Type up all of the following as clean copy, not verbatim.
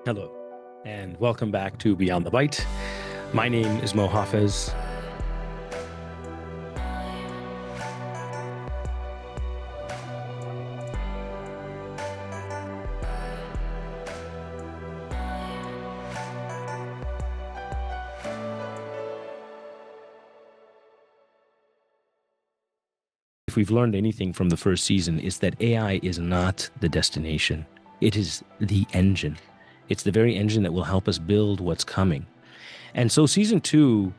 Hello, and welcome back to Beyond the Byte. My name is Mo Hafez. If we've learned anything from the first season, is that AI is not the destination. It is the engine. It's the very engine that will help us build what's coming. And so season 2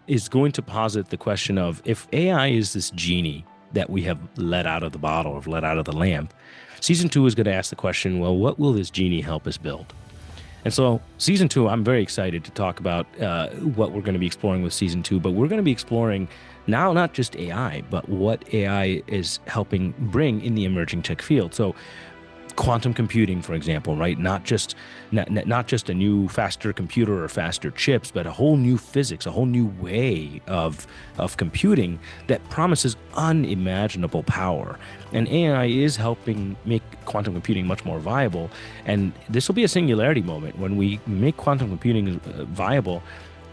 is going to posit the question of, if AI is this genie that we have let out of the bottle or let out of the lamp, season 2 is going to ask the question, well, what will this genie help us build? And so season 2, I'm very excited to talk about what we're going to be exploring with season 2, but we're going to be exploring now not just AI, but what AI is helping bring in the emerging tech field. So quantum computing, for example, right? Not just a new faster computer or faster chips, but a whole new physics, a whole new way of computing that promises unimaginable power. And AI is helping make quantum computing much more viable. And this will be a singularity moment when we make quantum computing viable.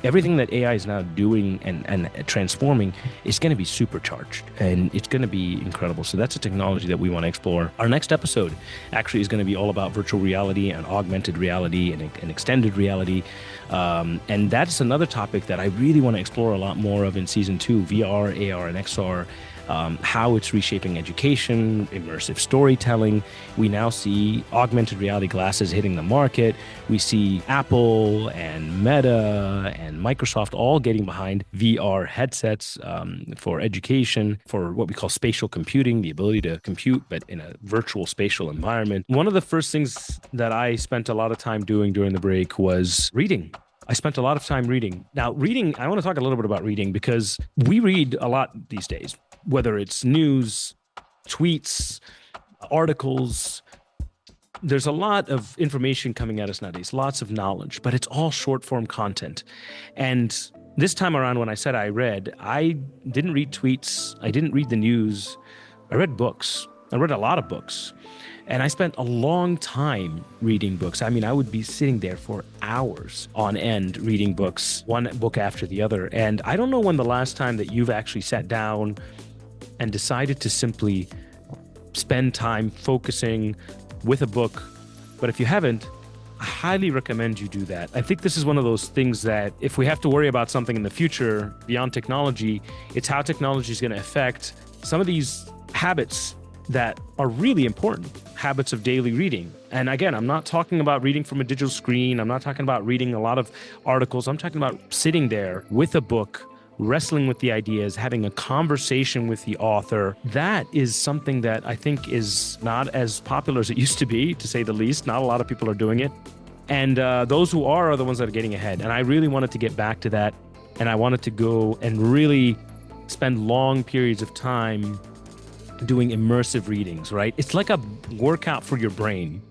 Everything that AI is now doing and transforming is going to be supercharged, and it's going to be incredible. So that's a technology that we want to explore. Our next episode actually is going to be all about virtual reality and augmented reality and extended reality. And that's another topic that I really want to explore a lot more of in season 2, VR, AR, and XR. How it's reshaping education, immersive storytelling. We now see augmented reality glasses hitting the market. We see Apple and Meta and Microsoft all getting behind VR headsets for education, for what we call spatial computing, the ability to compute, but in a virtual spatial environment. One of the first things that I spent a lot of time doing during the break was reading. I spent a lot of time reading. Now, reading, I want to talk a little bit about reading because we read a lot these days, whether it's news, tweets, articles. There's a lot of information coming at us nowadays, lots of knowledge, but it's all short form content. And this time around, when I said I read, I didn't read tweets. I didn't read the news. I read books. I read a lot of books. And I spent a long time reading books. I mean, I would be sitting there for hours on end reading books, one book after the other. And I don't know when the last time that you've actually sat down and decided to simply spend time focusing with a book. But if you haven't, I highly recommend you do that. I think this is one of those things that if we have to worry about something in the future beyond technology, it's how technology is going to affect some of these habits that are really important, habits of daily reading. And again, I'm not talking about reading from a digital screen. I'm not talking about reading a lot of articles. I'm talking about sitting there with a book, wrestling with the ideas, having a conversation with the author. That is something that I think is not as popular as it used to be, to say the least. Not a lot of people are doing it. And those who are the ones that are getting ahead. And I really wanted to get back to that. And I wanted to go and really spend long periods of time doing immersive readings, right? It's like a workout for your brain.